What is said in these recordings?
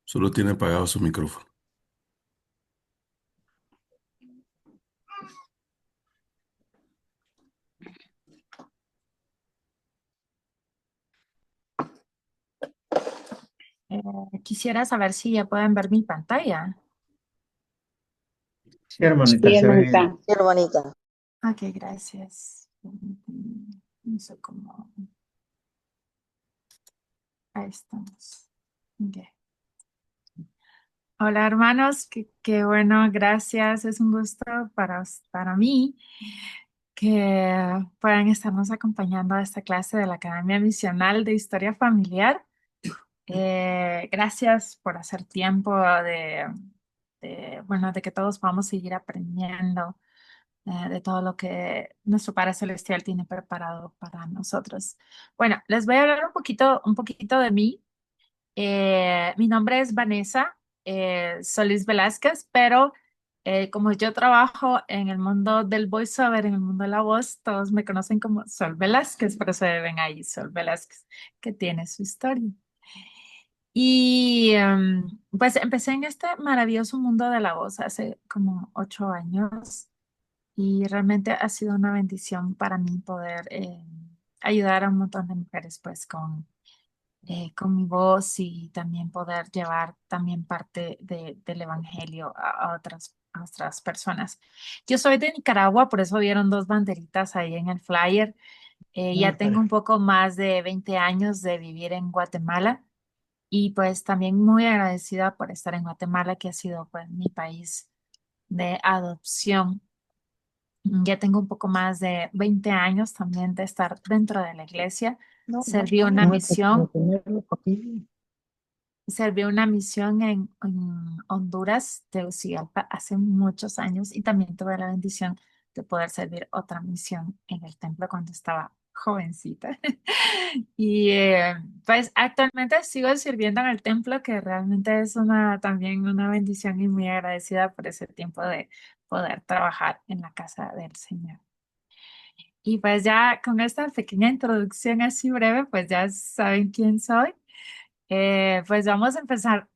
Solo tiene apagado su micrófono. Quisiera saber si ya pueden ver mi pantalla. Sí, hermanita, Sí, se ve bien. hermanita. Qué bonita. Ok, gracias. No sé cómo. Ahí estamos. Ok. Hola, hermanos. Qué bueno, gracias. Es un gusto para mí que puedan estarnos acompañando a esta clase de la Academia Misional de Historia Familiar. Gracias por hacer tiempo bueno, de que todos podamos seguir aprendiendo de todo lo que nuestro Padre Celestial tiene preparado para nosotros. Bueno, les voy a hablar un poquito de mí. Mi nombre es Vanessa Solís Velázquez, pero como yo trabajo en el mundo del voiceover, en el mundo de la voz, todos me conocen como Sol Velázquez, por eso ven ahí Sol Velázquez, que tiene su historia. Y pues empecé en este maravilloso mundo de la voz hace como 8 años y realmente ha sido una bendición para mí poder ayudar a un montón de mujeres pues con mi voz y también poder llevar también parte del evangelio a otras personas. Yo soy de Nicaragua, por eso vieron dos banderitas ahí en el flyer. Muy Ya tengo padre. un poco más de 20 años de vivir en Guatemala y pues también muy agradecida por estar en Guatemala, que ha sido pues mi país de adopción. Ya tengo un poco más de 20 años también de estar dentro de la iglesia. No, no, Serví no, una no hay que misión, tenerlo, papi. serví una misión en Honduras, Tegucigalpa, hace muchos años y también tuve la bendición de poder servir otra misión en el templo cuando estaba jovencita. Y pues actualmente sigo sirviendo en el templo, que realmente es también una bendición y muy agradecida por ese tiempo de poder trabajar en la casa del Señor. Y pues ya con esta pequeña introducción así breve, pues ya saben quién soy. Pues vamos a empezar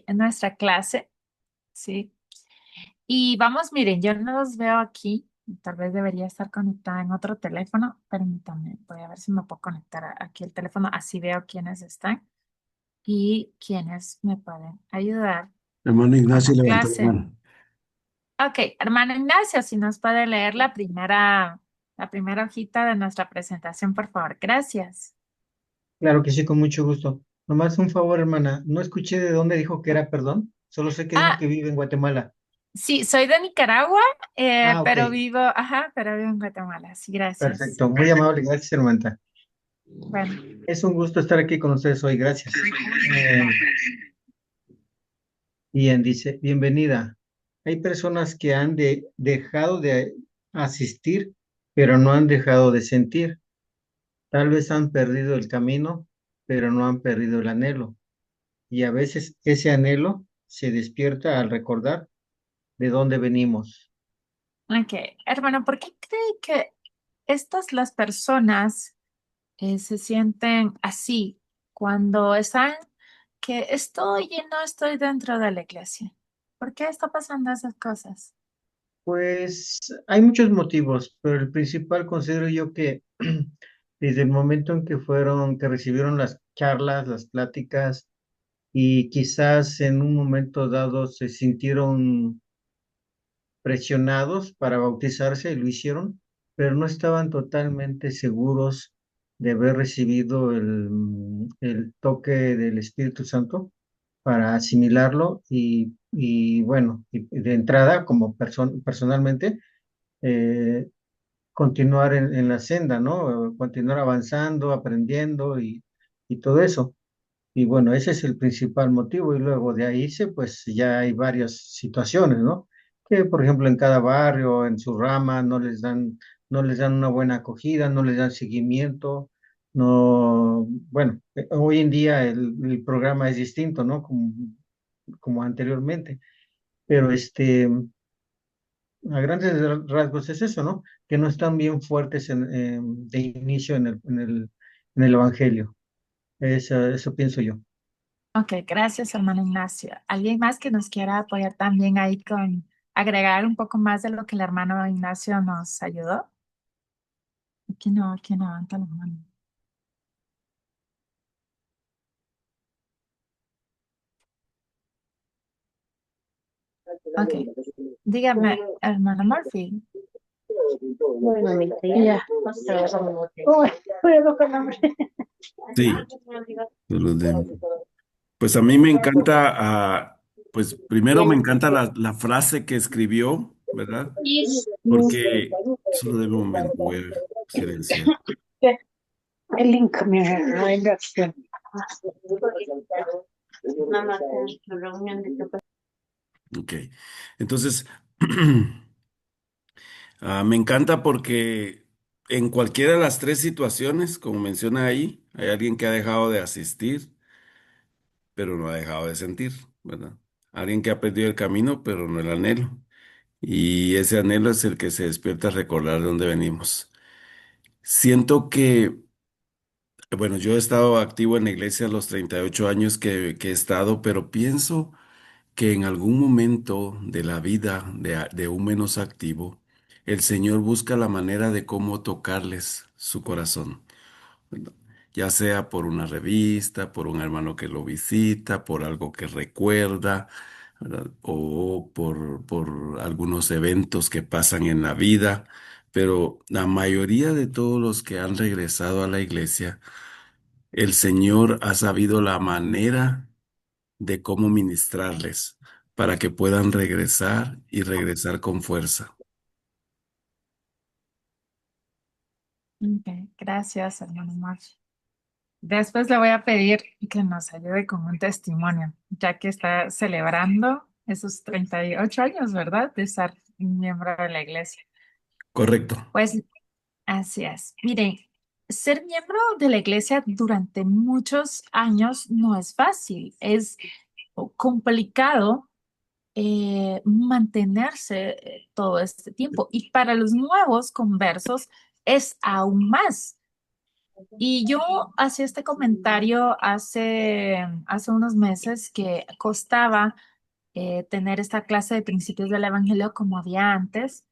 nuestra clase, ¿sí? Y vamos, miren, yo no los veo aquí. Tal vez debería estar conectada en otro teléfono. Permítanme, voy a ver si me puedo conectar aquí el teléfono. Así veo quiénes están y quiénes me pueden ayudar Hermano con Ignacio la levantó la clase. mano. Ok, hermano Ignacio, si nos puede leer la primera hojita de nuestra presentación, por favor. Gracias. Claro que sí, con mucho gusto. Nomás un favor, hermana. No escuché de dónde dijo que era, perdón. Solo sé que dijo Ah, que vive en Guatemala. sí, soy de Nicaragua, Ok. pero vivo en Guatemala. Sí, gracias. Perfecto. Muy amable. Gracias, hermanita. Bueno, Es un gusto estar aquí con ustedes hoy. Gracias. Bien, dice, bienvenida. Hay personas que han dejado de asistir, pero no han dejado de sentir. Tal vez han perdido el camino, pero no han perdido el anhelo. Y a veces ese anhelo se despierta al recordar de dónde venimos. ok. Hermano, ¿por qué cree que las personas se sienten así cuando están que estoy y no estoy dentro de la iglesia? ¿Por qué está pasando esas cosas? Pues hay muchos motivos, pero el principal considero yo que desde el momento en que que recibieron las charlas, las pláticas, y quizás en un momento dado se sintieron presionados para bautizarse y lo hicieron, pero no estaban totalmente seguros de haber recibido el toque del Espíritu Santo para asimilarlo y bueno, y de entrada, como personalmente, eh, continuar en la senda, ¿no? Continuar avanzando, aprendiendo y todo eso. Y bueno, ese es el principal motivo y luego de ahí pues ya hay varias situaciones, ¿no? Que por ejemplo en cada barrio, en su rama, no les dan una buena acogida, no les dan seguimiento, no, bueno, hoy en día el programa es distinto, ¿no? Como anteriormente, pero a grandes rasgos es eso, ¿no? Que no están bien fuertes de inicio en el Evangelio. Eso pienso yo. Ok, gracias, hermano Ignacio. ¿Alguien más que nos quiera apoyar también ahí con agregar un poco más de lo que el hermano Ignacio nos ayudó? Aquí no levanta la mano. Ok, dígame, hermano Murphy. Bueno, ya. Uy, puedo con hambre. Sí, de los de- pues a mí me encanta, pues primero me encanta la frase que escribió, ¿verdad? Porque, solo de un momento, voy a silenciar. El link, mira, no hay reacción. Nada más en reunión de Ok, entonces, me encanta porque en cualquiera de las tres situaciones, como menciona ahí, hay alguien que ha dejado de asistir, pero no ha dejado de sentir, ¿verdad? Alguien que ha perdido el camino, pero no el anhelo. Y ese anhelo es el que se despierta a recordar de dónde venimos. Siento que, bueno, yo he estado activo en la iglesia los 38 años que he estado, pero pienso que en algún momento de la vida de un menos activo, el Señor busca la manera de cómo tocarles su corazón, ¿verdad? Ya sea por una revista, por un hermano que lo visita, por algo que recuerda, ¿verdad? O por algunos eventos que pasan en la vida. Pero la mayoría de todos los que han regresado a la iglesia, el Señor ha sabido la manera de cómo ministrarles para que puedan regresar y regresar con fuerza. Ok, gracias, hermano Murphy. Después le voy a pedir que nos ayude con un testimonio, ya que está celebrando esos 38 años, ¿verdad? De ser miembro de la iglesia. Correcto. Pues así es. Miren, ser miembro de la iglesia durante muchos años no es fácil, es complicado mantenerse todo este tiempo. Y para los nuevos conversos es aún más. Y yo hacía este comentario hace unos meses que costaba tener esta clase de principios del evangelio como había antes.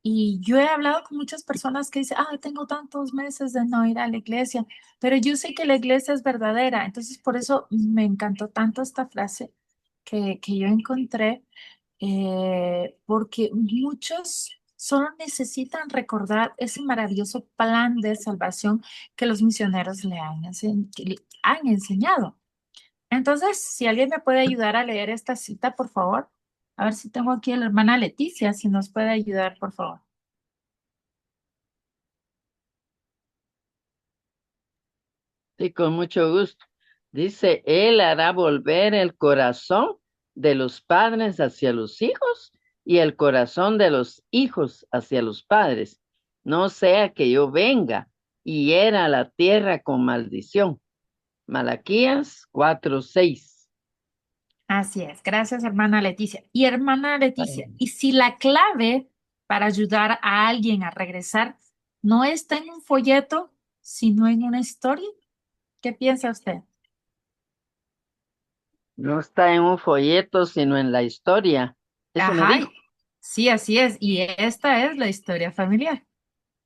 Y yo he hablado con muchas personas que dicen, ah, tengo tantos meses de no ir a la iglesia, pero yo sé que la iglesia es verdadera. Entonces, por eso me encantó tanto esta frase que yo encontré, porque muchos solo necesitan recordar ese maravilloso plan de salvación que los misioneros que le han enseñado. Entonces, si alguien me puede ayudar a leer esta cita, por favor. A ver si tengo aquí a la hermana Leticia, si nos puede ayudar, por favor. Sí, con mucho gusto. Dice, Él hará volver el corazón de los padres hacia los hijos y el corazón de los hijos hacia los padres. No sea que yo venga y hiera la tierra con maldición. Malaquías 4:6. Así es, gracias hermana Leticia. Y hermana Leticia, ¿y si la clave para ayudar a alguien a regresar no está en un folleto, sino en una historia? ¿Qué piensa usted? No está en un folleto, sino en la historia. Eso me Ajá, dijo. sí, así es. Y esta es la historia familiar.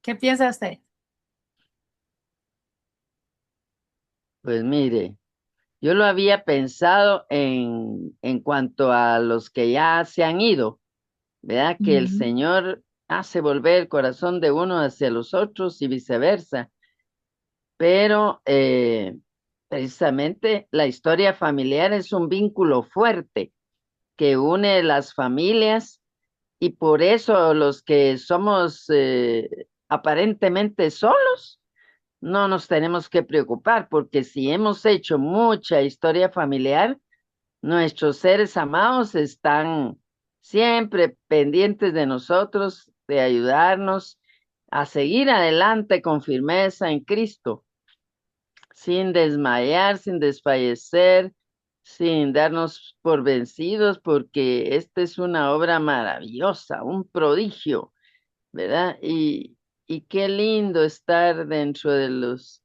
¿Qué piensa usted? Pues mire. Yo lo había pensado en cuanto a los que ya se han ido, ¿verdad? Que el Ujú. Señor hace volver el corazón de uno hacia los otros y viceversa. Pero precisamente la historia familiar es un vínculo fuerte que une las familias y por eso los que somos aparentemente solos, no nos tenemos que preocupar, porque si hemos hecho mucha historia familiar, nuestros seres amados están siempre pendientes de nosotros, de ayudarnos a seguir adelante con firmeza en Cristo, sin desmayar, sin desfallecer, sin darnos por vencidos, porque esta es una obra maravillosa, un prodigio, ¿verdad? Y qué lindo estar dentro de los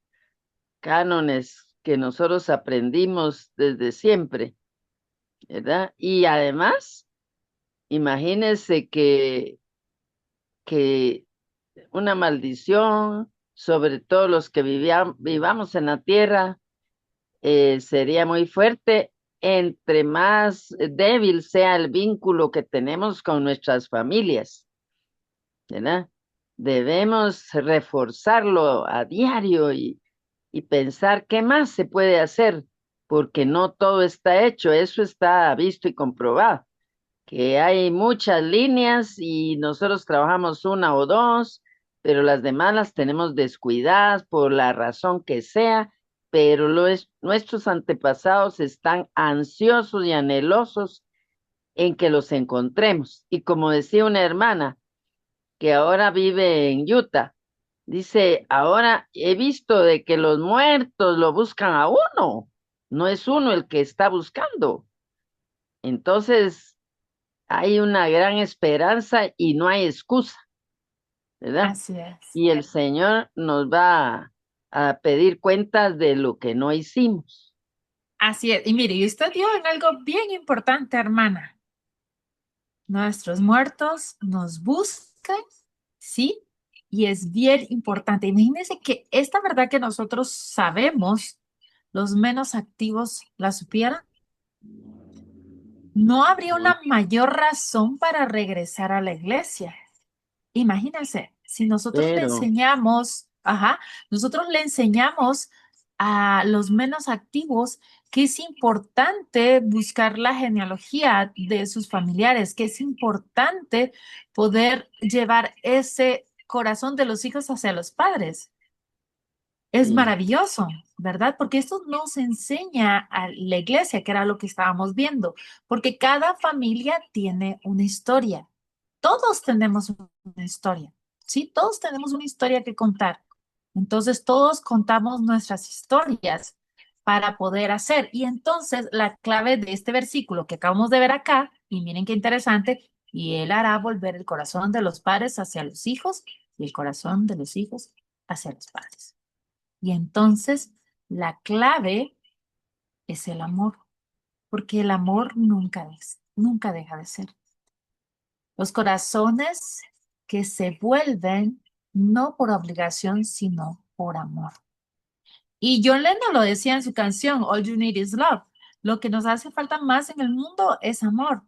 cánones que nosotros aprendimos desde siempre, ¿verdad? Y además, imagínense que una maldición sobre todos los que vivamos en la tierra sería muy fuerte, entre más débil sea el vínculo que tenemos con nuestras familias, ¿verdad? Debemos reforzarlo a diario y pensar qué más se puede hacer, porque no todo está hecho, eso está visto y comprobado, que hay muchas líneas y nosotros trabajamos una o dos, pero las demás las tenemos descuidadas por la razón que sea, pero nuestros antepasados están ansiosos y anhelosos en que los encontremos. Y como decía una hermana que ahora vive en Utah, dice, ahora he visto de que los muertos lo buscan a uno, no es uno el que está buscando. Entonces, hay una gran esperanza y no hay excusa, ¿verdad? Así es. Y el Señor nos va a pedir cuentas de lo que no hicimos. Así es. Y mire, y usted dio en algo bien importante, hermana. Nuestros muertos nos buscan, ¿sí? Y es bien importante. Imagínense que esta verdad que nosotros sabemos, los menos activos la supieran, no habría una mayor razón para regresar a la iglesia. Imagínense, si nosotros le Pero enseñamos, nosotros le enseñamos a los menos activos que es importante buscar la genealogía de sus familiares, que es importante poder llevar ese corazón de los hijos hacia los padres. Es sí, maravilloso, ¿verdad? Porque esto nos enseña a la iglesia, que era lo que estábamos viendo, porque cada familia tiene una historia. Todos tenemos una historia, ¿sí? Todos tenemos una historia que contar. Entonces, todos contamos nuestras historias para poder hacer. Y entonces, la clave de este versículo que acabamos de ver acá, y miren qué interesante, y él hará volver el corazón de los padres hacia los hijos y el corazón de los hijos hacia los padres. Y entonces la clave es el amor, porque el amor nunca deja de ser. Los corazones que se vuelven no por obligación, sino por amor. Y John Lennon lo decía en su canción, All You Need Is Love. Lo que nos hace falta más en el mundo es amor.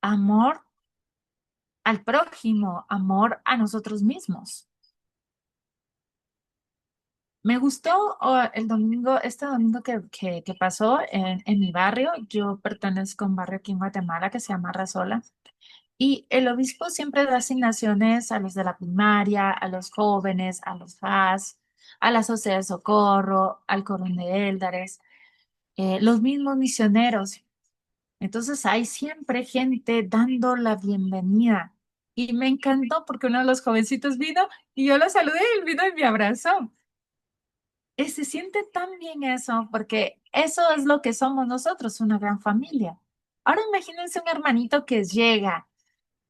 Amor al prójimo, amor a nosotros mismos. Me gustó este domingo que pasó en mi barrio. Yo pertenezco a un barrio aquí en Guatemala que se llama Razola. Y el obispo siempre da asignaciones a los de la primaria, a los jóvenes, a los FAS, a la Sociedad de Socorro, al Corón de Éldares, los mismos misioneros. Entonces hay siempre gente dando la bienvenida. Y me encantó porque uno de los jovencitos vino y yo lo saludé y él vino y me abrazó. Se siente tan bien eso, porque eso es lo que somos nosotros, una gran familia. Ahora imagínense un hermanito que llega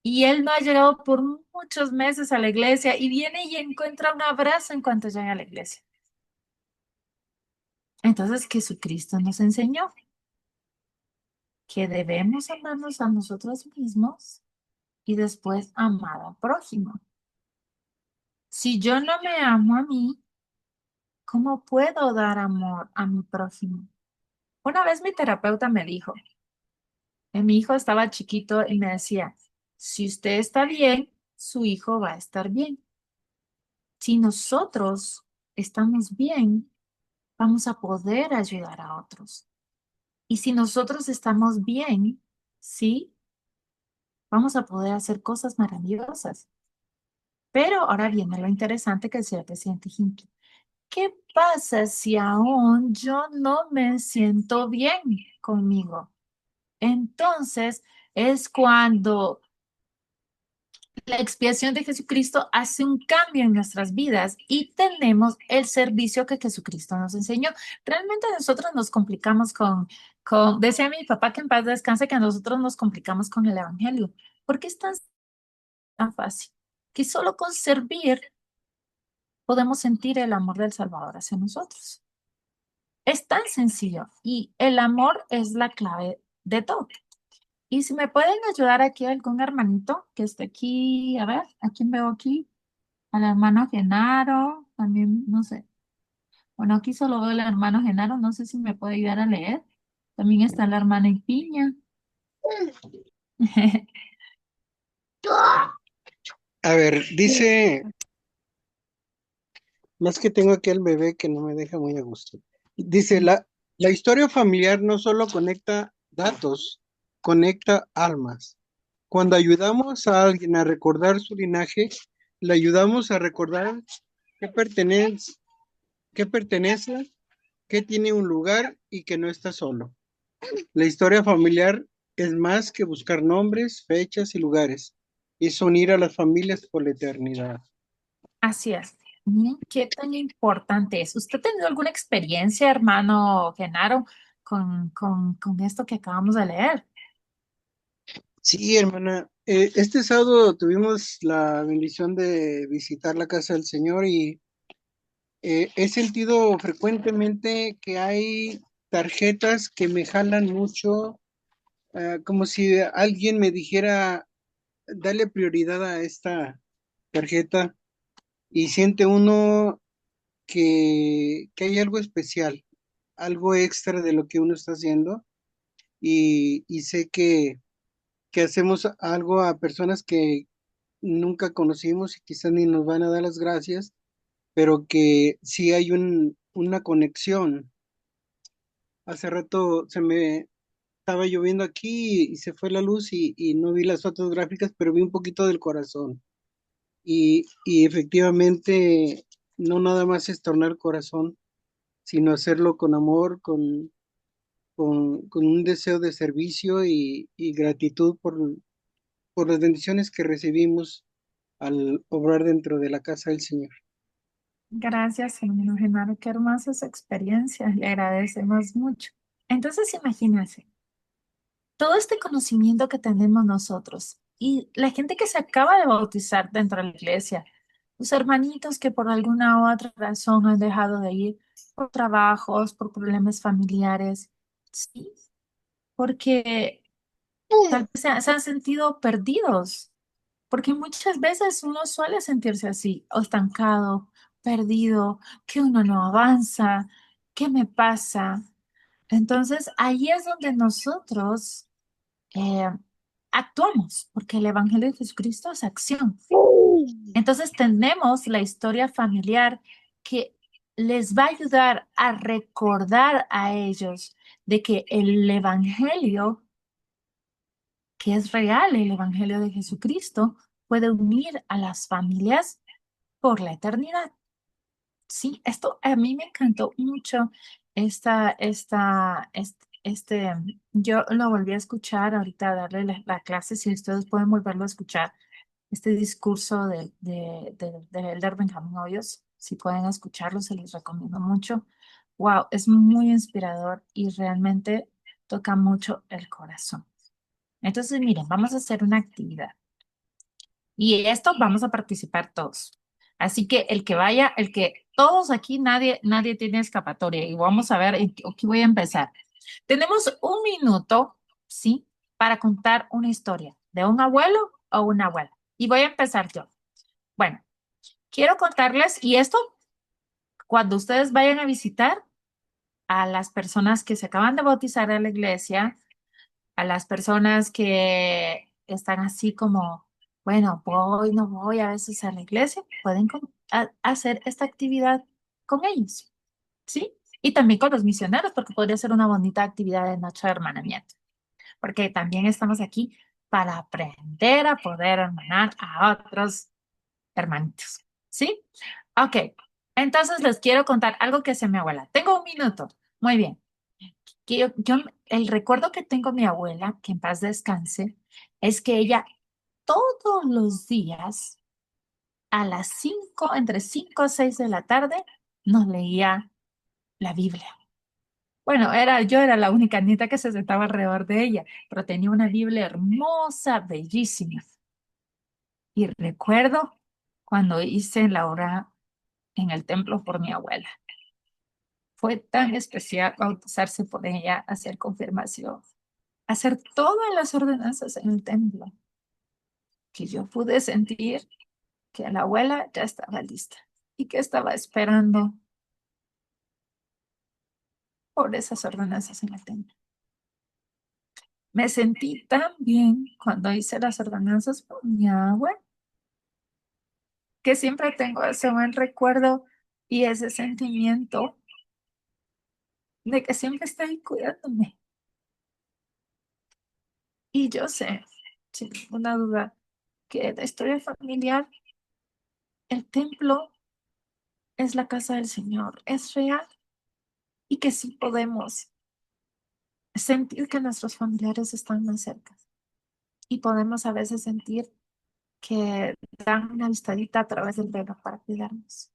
y él no ha llegado por muchos meses a la iglesia y viene y encuentra un abrazo en cuanto llega a la iglesia. Entonces Jesucristo nos enseñó que debemos amarnos a nosotros mismos y después amar al prójimo. Si yo no me amo a mí, ¿cómo puedo dar amor a mi prójimo? Una vez mi terapeuta me dijo, mi hijo estaba chiquito y me decía, si usted está bien, su hijo va a estar bien. Si nosotros estamos bien, vamos a poder ayudar a otros. Y si nosotros estamos bien, sí, vamos a poder hacer cosas maravillosas. Pero ahora viene lo interesante que decía el presidente Hinckley. ¿Qué pasa si aún yo no me siento bien conmigo? Entonces es cuando la expiación de Jesucristo hace un cambio en nuestras vidas y tenemos el servicio que Jesucristo nos enseñó. Realmente nosotros nos complicamos decía mi papá que en paz descanse, que nosotros nos complicamos con el Evangelio. ¿Por qué es tan fácil? Que solo con servir podemos sentir el amor del Salvador hacia nosotros. Es tan sencillo y el amor es la clave de todo. Y si me pueden ayudar aquí algún hermanito que esté aquí, a ver, ¿a quién veo aquí? Al hermano Genaro, también, no sé. Bueno, aquí solo veo al hermano Genaro, no sé si me puede ayudar a leer. También está la hermana Ipiña. A ver, dice, más que tengo aquí al bebé que no me deja muy a gusto. Dice, la historia familiar no solo conecta datos, conecta almas. Cuando ayudamos a alguien a recordar su linaje, le ayudamos a recordar qué pertenece, qué pertenece, qué tiene un lugar y que no está solo. La historia familiar es más que buscar nombres, fechas y lugares. Es unir a las familias por la eternidad. Así es. Miren qué tan importante es. ¿Usted ha tenido alguna experiencia, hermano Genaro, con esto que acabamos de leer? Sí, hermana. Este sábado tuvimos la bendición de visitar la casa del Señor y he sentido frecuentemente que hay tarjetas que me jalan mucho, como si alguien me dijera, dale prioridad a esta tarjeta y siente uno que hay algo especial, algo extra de lo que uno está haciendo y sé que hacemos algo a personas que nunca conocimos y quizás ni nos van a dar las gracias, pero que sí hay una conexión. Hace rato se me estaba lloviendo aquí y se fue la luz y no vi las fotos gráficas, pero vi un poquito del corazón. Y efectivamente, no nada más es tornar corazón, sino hacerlo con amor, con un deseo de servicio y gratitud por las bendiciones que recibimos al obrar dentro de la casa del Señor. Gracias, hermano Genaro. Qué hermosa esa experiencia. Le agradecemos mucho. Entonces, imagínense, todo este conocimiento que tenemos nosotros y la gente que se acaba de bautizar dentro de la iglesia, los hermanitos que por alguna u otra razón han dejado de ir por trabajos, por problemas familiares, sí, porque tal vez se han sentido perdidos, porque muchas veces uno suele sentirse así, o estancado, perdido, que uno no avanza, ¿qué me pasa? Entonces, ahí es donde nosotros eh, actuamos, porque el Evangelio de Jesucristo es acción. Entonces tenemos la historia familiar que les va a ayudar a recordar a ellos de que el Evangelio, que es real, el Evangelio de Jesucristo, puede unir a las familias por la eternidad. Sí, esto a mí me encantó mucho yo lo volví a escuchar ahorita, darle la clase, si ustedes pueden volverlo a escuchar, este discurso del Elder Benjamín Hoyos, si pueden escucharlo, se los recomiendo mucho. Wow, es muy inspirador y realmente toca mucho el corazón. Entonces, miren, vamos a hacer una actividad. Y esto vamos a participar todos. Así que el que vaya, todos aquí, nadie tiene escapatoria. Y vamos a ver, aquí voy a empezar. Tenemos un minuto, ¿sí? Para contar una historia de un abuelo o una abuela. Y voy a empezar yo. Bueno, quiero contarles, y esto, cuando ustedes vayan a visitar a las personas que se acaban de bautizar en la iglesia, a las personas que están así como, bueno, voy, no voy a veces a la iglesia, pueden hacer esta actividad con ellos, ¿sí? Y también con los misioneros, porque podría ser una bonita actividad de noche de hermanamiento, porque también estamos aquí para aprender a poder hermanar a otros hermanitos, ¿sí? Ok, entonces les quiero contar algo que hace mi abuela. Tengo un minuto. Muy bien que el recuerdo que tengo de mi abuela, que en paz descanse, es que ella todos los días a las 5, entre 5 a 6 de la tarde, nos leía la Biblia. Bueno, yo era la única nieta que se sentaba alrededor de ella, pero tenía una Biblia hermosa, bellísima. Y recuerdo cuando hice la hora en el templo por mi abuela. Fue tan especial bautizarse por ella, hacer confirmación, hacer todas las ordenanzas en el templo, que yo pude sentir que la abuela ya estaba lista y que estaba esperando por esas ordenanzas en el templo. Me sentí tan bien cuando hice las ordenanzas por mi abuela, que siempre tengo ese buen recuerdo y ese sentimiento de que siempre está ahí cuidándome. Y yo sé, sin ninguna duda, que la historia familiar, el templo es la casa del Señor, es real y que sí podemos sentir que nuestros familiares están más cerca y podemos a veces sentir que dan una vistadita a través del velo para cuidarnos.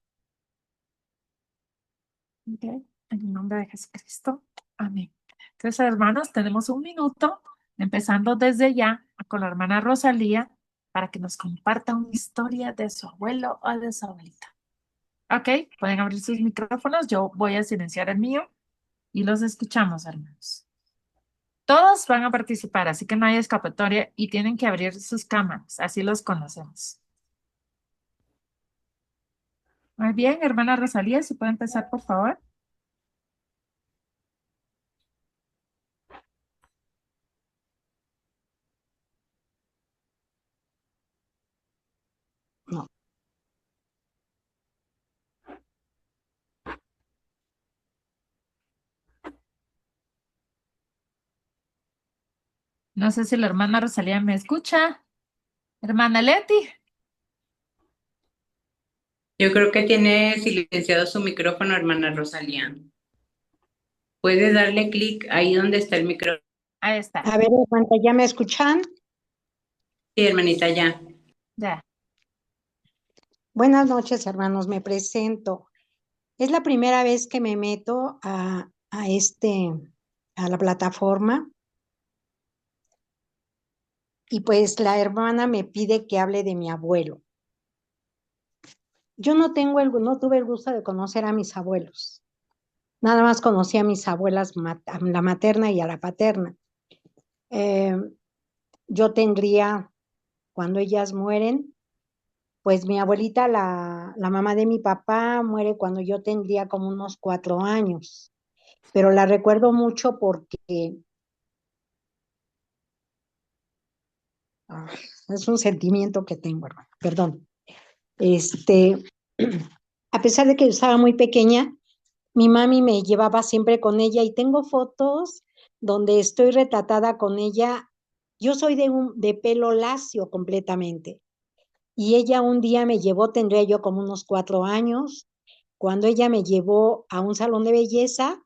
¿Ok? En el nombre de Jesucristo. Amén. Entonces, hermanos, tenemos un minuto, empezando desde ya con la hermana Rosalía, para que nos comparta una historia de su abuelo o de su abuelita. Ok, pueden abrir sus micrófonos, yo voy a silenciar el mío y los escuchamos, hermanos. Todos van a participar, así que no hay escapatoria y tienen que abrir sus cámaras, así los conocemos. Muy bien, hermana Rosalía, si puede empezar, por favor. No. No sé si la hermana Rosalía me escucha. Hermana Leti. Yo creo que tiene silenciado su micrófono, hermana Rosalía. Puede darle clic ahí donde está el micrófono. Ahí está. A ver, hermana, ¿ya me escuchan? Sí, hermanita, ya. Ya. Buenas noches, hermanos, me presento. Es la primera vez que me meto a la plataforma y pues la hermana me pide que hable de mi abuelo. Yo no tuve el gusto de conocer a mis abuelos. Nada más conocí a mis abuelas, a la materna y a la paterna. Eh, yo tendría, cuando ellas mueren, pues mi abuelita, la mamá de mi papá, muere cuando yo tendría como unos 4 años. Pero la recuerdo mucho porque ah, es un sentimiento que tengo, hermano. Perdón. A pesar de que yo estaba muy pequeña, mi mami me llevaba siempre con ella y tengo fotos donde estoy retratada con ella. Yo soy de pelo lacio completamente. Y ella un día me llevó, tendría yo como unos 4 años, cuando ella me llevó a un salón de belleza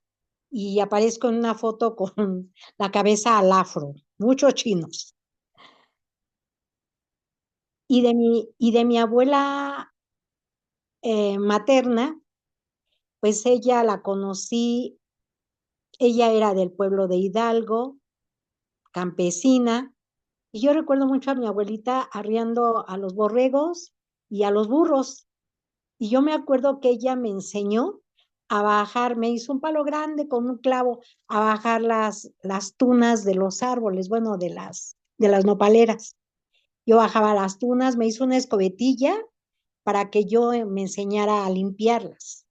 y aparezco en una foto con la cabeza al afro, muchos chinos. Y de mi abuela materna, pues ella la conocí, ella era del pueblo de Hidalgo, campesina, y yo recuerdo mucho a mi abuelita arriando a los borregos y a los burros. Y yo me acuerdo que ella me enseñó a bajar, me hizo un palo grande con un clavo, a bajar las tunas de los árboles, bueno, de las nopaleras. Yo bajaba las tunas, me hizo una escobetilla para que yo me enseñara a limpiarlas.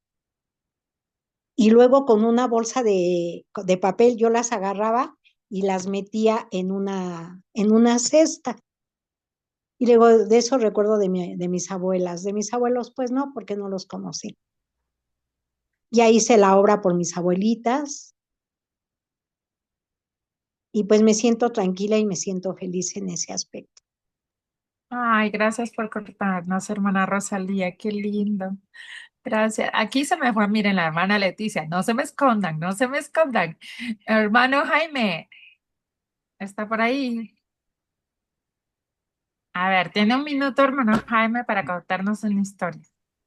Y luego con una bolsa de papel yo las agarraba y las metía en una cesta. Y luego de eso recuerdo de mis abuelas. De mis abuelos, pues no, porque no los conocí. Ya hice la obra por mis abuelitas y pues me siento tranquila y me siento feliz en ese aspecto. Ay, gracias por contarnos, hermana Rosalía, qué lindo. Gracias. Aquí se me fue, miren, la hermana Leticia, no se me escondan, no se me escondan. Hermano Jaime, ¿está por ahí? A ver, tiene un minuto, hermano Jaime, para contarnos una historia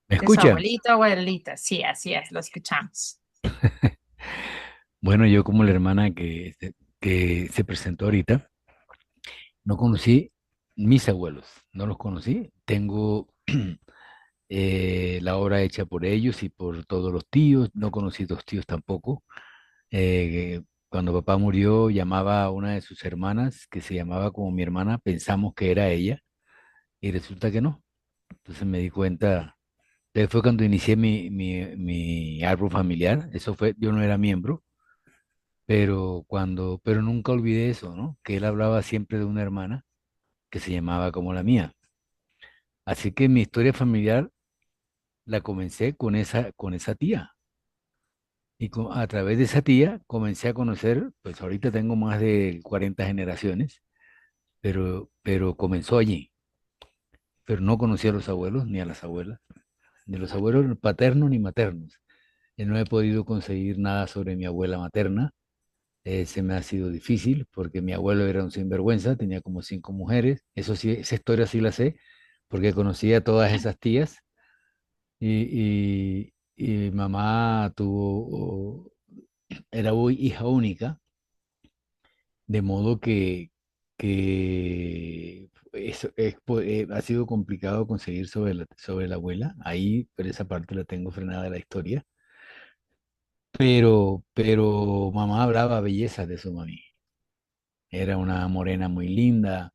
¿Me de su escucha? abuelito o abuelita. Sí, así es, lo escuchamos. Bueno, yo como la hermana que se presentó ahorita, no conocí mis abuelos, no los conocí. Tengo la obra hecha por ellos y por todos los tíos. No conocí dos tíos tampoco. Cuando papá murió, llamaba a una de sus hermanas, que se llamaba como mi hermana, pensamos que era ella, y resulta que no. Entonces me di cuenta, fue cuando inicié mi árbol familiar, eso fue, yo no era miembro, pero nunca olvidé eso, ¿no? Que él hablaba siempre de una hermana que se llamaba como la mía. Así que mi historia familiar la comencé con esa tía. Y a través de esa tía comencé a conocer, pues ahorita tengo más de 40 generaciones, pero comenzó allí. Pero no conocí a los abuelos ni a las abuelas, ni los abuelos paternos ni maternos. No he podido conseguir nada sobre mi abuela materna. Se me ha sido difícil porque mi abuelo era un sinvergüenza, tenía como 5 mujeres. Eso sí, esa historia sí la sé, porque conocí a todas esas tías y mi mamá era hija única, de modo que ha sido complicado conseguir sobre la abuela. Ahí, por esa parte la tengo frenada de la historia. Pero mamá hablaba belleza de su mami. Era una morena muy linda,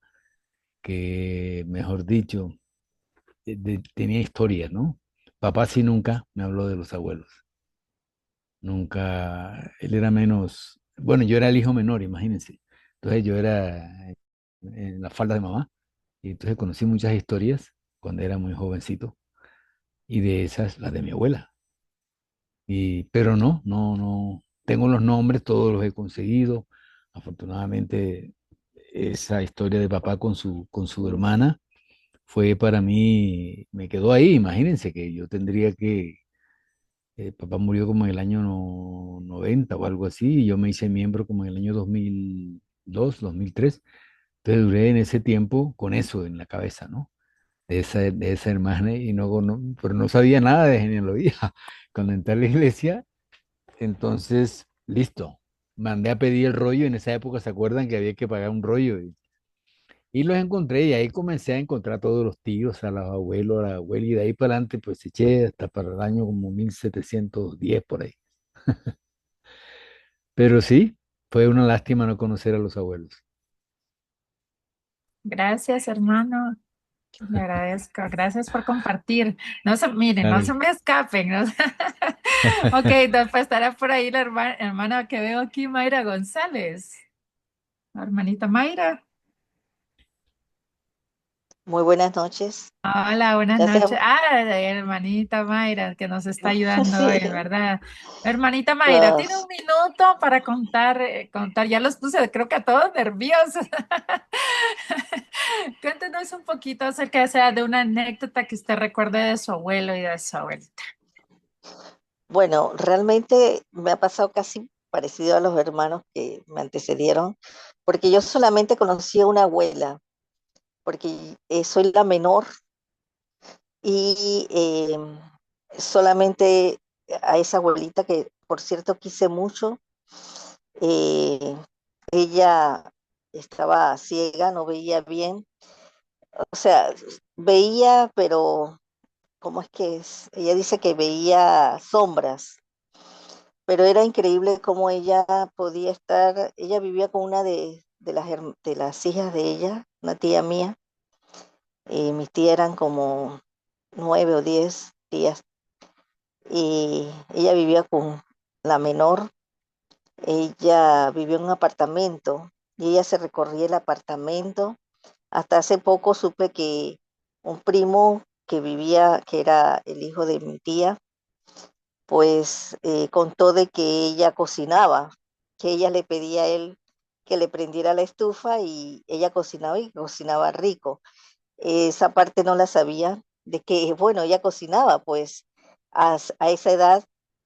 que, mejor dicho, tenía historias, ¿no? Papá sí nunca me habló de los abuelos. Nunca, él era menos, bueno, yo era el hijo menor, imagínense. Entonces yo era en la falda de mamá. Y entonces conocí muchas historias cuando era muy jovencito. Y de esas, las de mi abuela. Pero no. Tengo los nombres, todos los he conseguido. Afortunadamente, esa historia de papá con su hermana fue para mí, me quedó ahí. Imagínense que yo tendría que, papá murió como en el año 90 o algo así, y yo me hice miembro como en el año 2002, 2003. Entonces duré en ese tiempo con eso en la cabeza, ¿no? De esa hermana y pero no sabía nada de genealogía. Cuando entré a la iglesia, entonces, listo. Mandé a pedir el rollo. En esa época, ¿se acuerdan que había que pagar un rollo? Y los encontré y ahí comencé a encontrar a todos los tíos, a los abuelos, a la abuela, y de ahí para adelante pues eché hasta para el año como 1710 por ahí. Pero sí, fue una lástima no conocer a los abuelos. Gracias, hermano. Le agradezco. Gracias por compartir. No se, miren, no se Dale. me escapen. ¿No? Ok, después estará por ahí la hermana que veo aquí, Mayra González. La hermanita Mayra. Muy buenas noches. Hola, buenas Gracias. noches. Hermanita Mayra, que nos está ayudando hoy, Sí, ¿verdad? Hermanita Mayra, tiene los, un minuto para contar, ya los puse, creo que a todos nerviosos. Cuéntenos un poquito acerca de una anécdota que usted recuerde de su abuelo y de su abuelita. bueno, realmente me ha pasado casi parecido a los hermanos que me antecedieron, porque yo solamente conocí a una abuela, porque soy la menor y solamente a esa abuelita que, por cierto, quise mucho. eh, Ella estaba ciega, no veía bien, o sea, veía, pero ¿cómo es que es? Ella dice que veía sombras, pero era increíble cómo ella podía estar, ella vivía con una de las hijas de ella, una tía mía, mis tías eran como 9 o 10 tías, y ella vivía con la menor, ella vivió en un apartamento, y ella se recorría el apartamento. Hasta hace poco supe que un primo que vivía, que era el hijo de mi tía, pues contó de que ella cocinaba, que ella le pedía a él que le prendiera la estufa y ella cocinaba y cocinaba rico. Esa parte no la sabía, de que, bueno, ella cocinaba pues a esa edad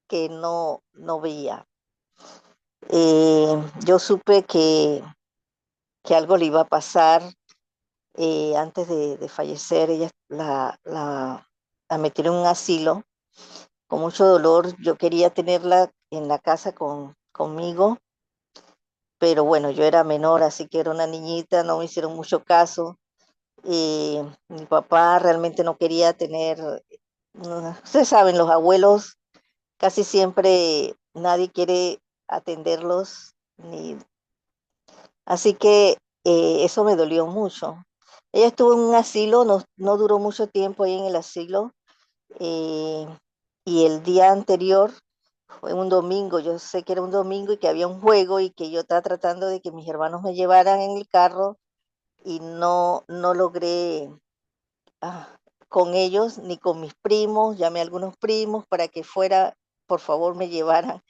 que no veía. Yo supe que algo le iba a pasar antes de fallecer. Ella la metieron en un asilo con mucho dolor. Yo quería tenerla en la casa conmigo, pero bueno, yo era menor, así que era una niñita, no me hicieron mucho caso. Mi papá realmente no quería tener Ustedes saben, los abuelos casi siempre nadie quiere atenderlos, así que eso me dolió mucho. Ella estuvo en un asilo, no duró mucho tiempo ahí en el asilo, eh, y el día anterior fue un domingo, yo sé que era un domingo y que había un juego y que yo estaba tratando de que mis hermanos me llevaran en el carro y no logré ah, con ellos ni con mis primos, llamé a algunos primos para que fuera, por favor me llevaran,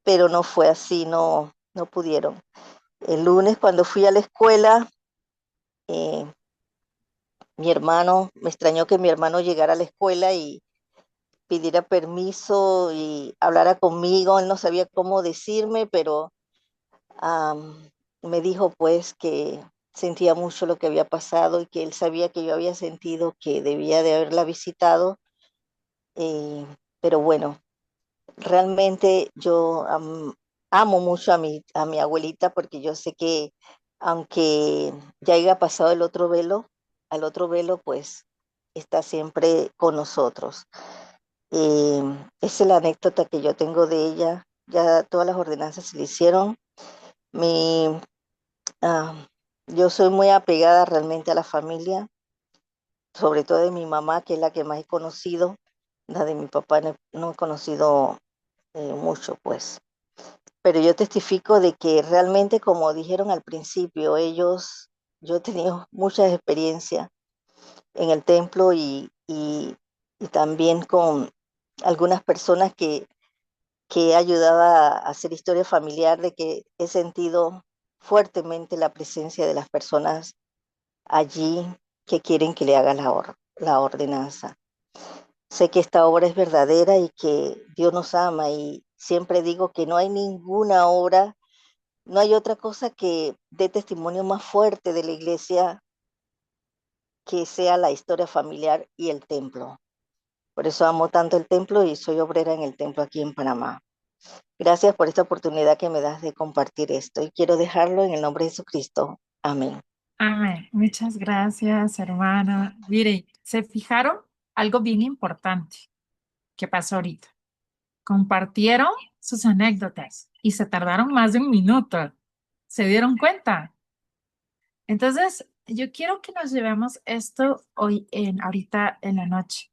pero no fue así, no pudieron. El lunes cuando fui a la escuela, eh, me extrañó que mi hermano llegara a la escuela y pidiera permiso y hablara conmigo, él no sabía cómo decirme, pero me dijo pues que sentía mucho lo que había pasado y que él sabía que yo había sentido que debía de haberla visitado, eh, pero bueno, realmente yo amo mucho a mi abuelita porque yo sé que aunque ya haya pasado el otro velo, al otro velo pues está siempre con nosotros. Eh, Esa es la anécdota que yo tengo de ella. Ya todas las ordenanzas se le hicieron. Mi, ah, yo soy muy apegada realmente a la familia, sobre todo de mi mamá, que es la que más he conocido. La de mi papá no he conocido mucho, pues. Pero yo testifico de que realmente, como dijeron al principio, yo he tenido muchas experiencias en el templo y también con algunas personas que he ayudado a hacer historia familiar, de que he sentido fuertemente la presencia de las personas allí que quieren que le haga la ordenanza. Sé que esta obra es verdadera y que Dios nos ama y siempre digo que no hay ninguna obra, no hay otra cosa que dé testimonio más fuerte de la iglesia que sea la historia familiar y el templo. Por eso amo tanto el templo y soy obrera en el templo aquí en Panamá. Gracias por esta oportunidad que me das de compartir esto y quiero dejarlo en el nombre de Jesucristo. Amén. Amén. Muchas gracias, hermana. Miren, ¿se fijaron? Algo bien importante que pasó ahorita. Compartieron sus anécdotas y se tardaron más de un minuto. ¿Se dieron cuenta? Entonces, yo quiero que nos llevemos esto ahorita en la noche,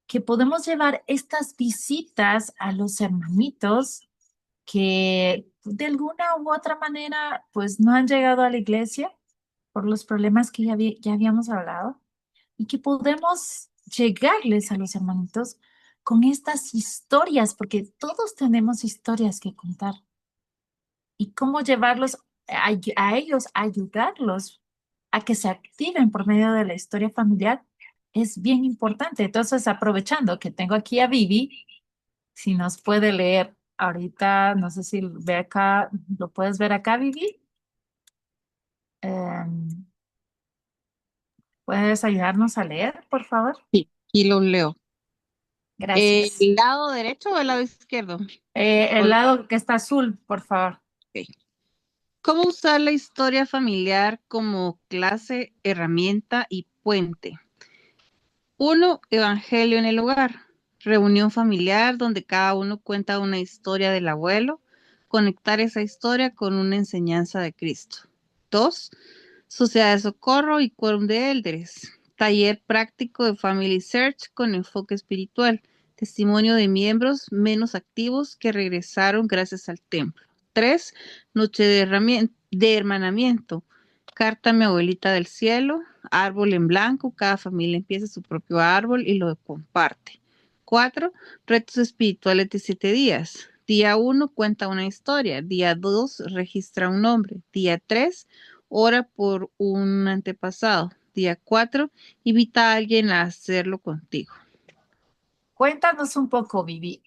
que podemos llevar estas visitas a los hermanitos que de alguna u otra manera, pues no han llegado a la iglesia por los problemas que ya habíamos hablado y que podemos llegarles a los hermanitos con estas historias, porque todos tenemos historias que contar y cómo llevarlos a ellos, ayudarlos a que se activen por medio de la historia familiar es bien importante. Entonces, aprovechando que tengo aquí a Vivi, si nos puede leer ahorita, no sé si ve acá, lo puedes ver acá, Vivi. Em, ¿Puedes ayudarnos a leer, por favor? Sí, y lo leo. Gracias. ¿El lado derecho o el lado izquierdo? El lado que está azul, por favor. Ok. ¿Cómo usar la historia familiar como clase, herramienta y puente? 1. Evangelio en el hogar. Reunión familiar donde cada uno cuenta una historia del abuelo. Conectar esa historia con una enseñanza de Cristo. 2. Sociedad de socorro y quórum de élderes. Taller práctico de Family Search con enfoque espiritual. Testimonio de miembros menos activos que regresaron gracias al templo. 3. Noche de hermanamiento. Carta a mi abuelita del cielo. Árbol en blanco. Cada familia empieza su propio árbol y lo comparte. 4. Retos espirituales de 7 días. Día 1 cuenta una historia. Día 2 registra un nombre. Día 3 ora por un antepasado. Día 4 invita a alguien a hacerlo contigo. Cuéntanos un poco, Vivi.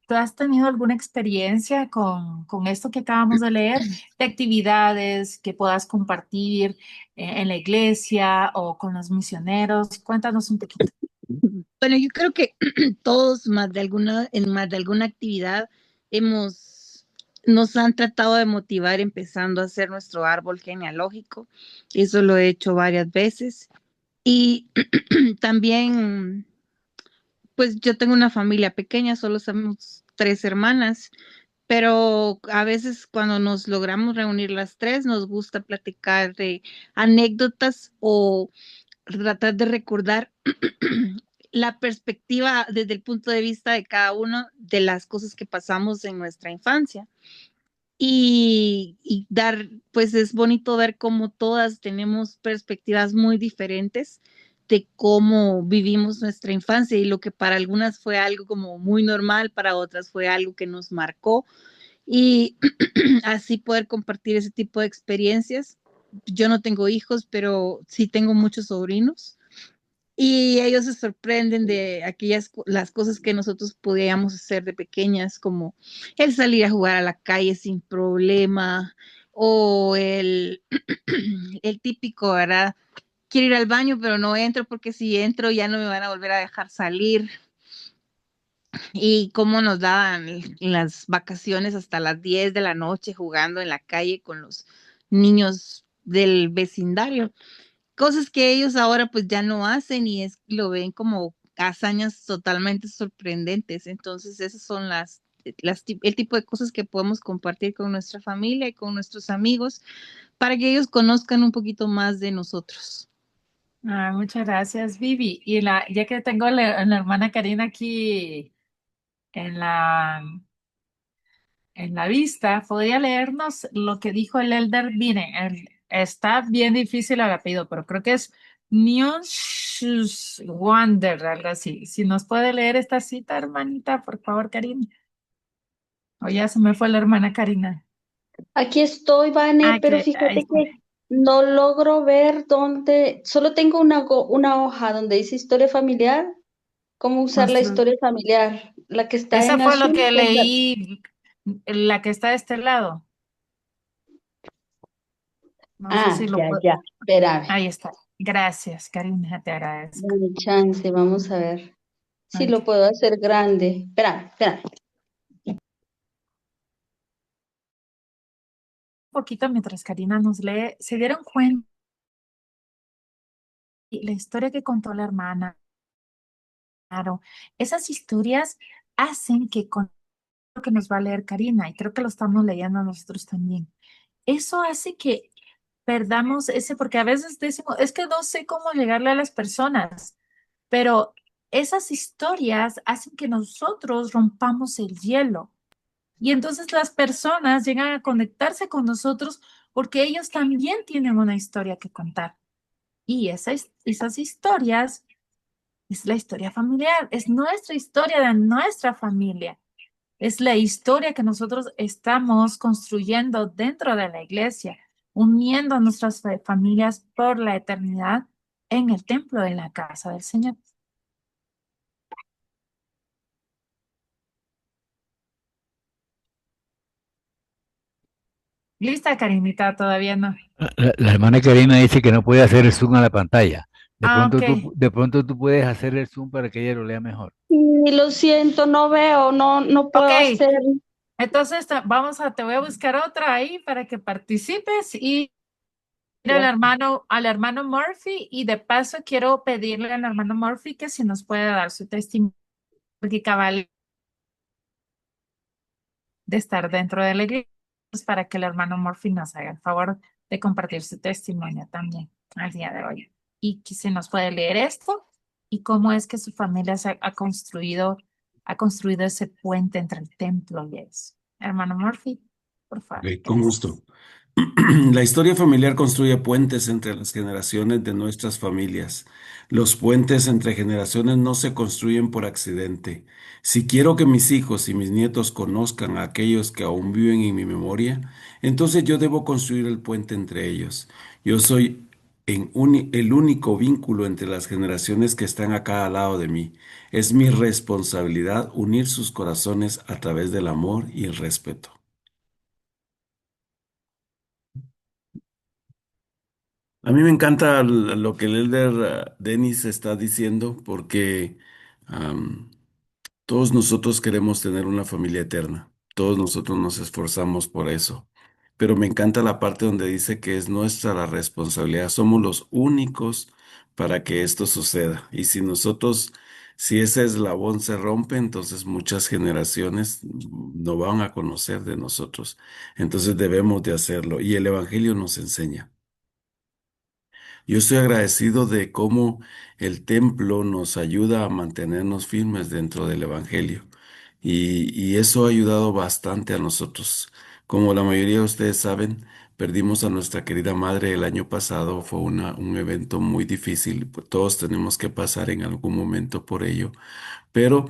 ¿Tú has tenido alguna experiencia con esto que acabamos de leer, de actividades que puedas compartir en la iglesia o con los misioneros? Cuéntanos un poquito. Bueno, yo creo que todos en más de alguna actividad nos han tratado de motivar empezando a hacer nuestro árbol genealógico. Eso lo he hecho varias veces. Y también pues yo tengo una familia pequeña, solo somos 3 hermanas, pero a veces cuando nos logramos reunir las tres, nos gusta platicar de anécdotas o tratar de recordar la perspectiva desde el punto de vista de cada uno de las cosas que pasamos en nuestra infancia. Y dar, pues es bonito ver cómo todas tenemos perspectivas muy diferentes de cómo vivimos nuestra infancia y lo que para algunas fue algo como muy normal, para otras fue algo que nos marcó y así poder compartir ese tipo de experiencias. Yo no tengo hijos, pero sí tengo muchos sobrinos y ellos se sorprenden de las cosas que nosotros podíamos hacer de pequeñas, como el salir a jugar a la calle sin problema, o el típico, ¿verdad? Quiero ir al baño, pero no entro porque si entro ya no me van a volver a dejar salir. Y cómo nos daban las vacaciones hasta las 10 de la noche jugando en la calle con los niños del vecindario, cosas que ellos ahora pues ya no hacen y lo ven como hazañas totalmente sorprendentes. Entonces esas son el tipo de cosas que podemos compartir con nuestra familia y con nuestros amigos para que ellos conozcan un poquito más de nosotros. Muchas gracias, Vivi. Y ya que tengo la hermana Karina aquí en la, en la vista, ¿podría leernos lo que dijo el elder? Mire, está bien difícil el apellido, pero creo que es Wander, algo así. Si nos puede leer esta cita, hermanita, por favor, Karina. O ya se me fue la hermana Karina. Aquí estoy, Vane, pero Ahí fíjate está. que no logro ver dónde, solo tengo una hoja donde dice historia familiar, cómo usar la historia familiar, la que está Esa en fue lo azul. que leí, la que está de este lado. No sé si lo puedo. Ya, espérame, Ahí está. Gracias, Karina, te agradezco. dame chance, vamos a ver si Ok. lo puedo hacer grande. Espérame. Un poquito mientras Karina nos lee, ¿se dieron cuenta de la historia que contó la hermana? Claro, esas historias hacen que con lo que nos va a leer Karina, y creo que lo estamos leyendo nosotros también. Eso hace que perdamos ese, porque a veces decimos, es que no sé cómo llegarle a las personas, pero esas historias hacen que nosotros rompamos el hielo. Y entonces las personas llegan a conectarse con nosotros porque ellos también tienen una historia que contar. Y esas historias es la historia familiar, es nuestra historia de nuestra familia. Es la historia que nosotros estamos construyendo dentro de la iglesia, uniendo a nuestras familias por la eternidad en el templo, en la casa del Señor. ¿Lista, Karinita? Todavía no. La hermana Karina dice que no puede hacer el zoom a la pantalla. Ok. De pronto tú puedes hacer el zoom para que ella lo lea mejor. Y lo siento, no veo, no puedo Ok. hacer. Entonces te voy a buscar otra ahí para que participes y Gracias. al hermano Murphy y de paso quiero pedirle al hermano Murphy que si nos puede dar su testimonio, porque cabal de estar dentro de la iglesia, pues, para que el hermano Murphy nos haga el favor de compartir su testimonio también al día de hoy. Y que si nos puede leer esto y cómo es que su familia ha construido ese puente entre el templo y eso. Hermano Murphy, por favor. Ok, con gusto. La historia familiar construye puentes entre las generaciones de nuestras familias. Los puentes entre generaciones no se construyen por accidente. Si quiero que mis hijos y mis nietos conozcan a aquellos que aún viven en mi memoria, entonces yo debo construir el puente entre ellos. Yo soy el único vínculo entre las generaciones que están a cada lado de mí. Es mi responsabilidad unir sus corazones a través del amor y el respeto. A mí me encanta lo que el elder Dennis está diciendo porque am, todos nosotros queremos tener una familia eterna. Todos nosotros nos esforzamos por eso. Pero me encanta la parte donde dice que es nuestra la responsabilidad. Somos los únicos para que esto suceda. Y si nosotros Si ese eslabón se rompe, entonces muchas generaciones no van a conocer de nosotros. Entonces debemos de hacerlo y el Evangelio nos enseña. Yo estoy agradecido de cómo el templo nos ayuda a mantenernos firmes dentro del Evangelio y eso ha ayudado bastante a nosotros. Como la mayoría de ustedes saben, perdimos a nuestra querida madre el año pasado. Fue un evento muy difícil, pues todos tenemos que pasar en algún momento por ello, pero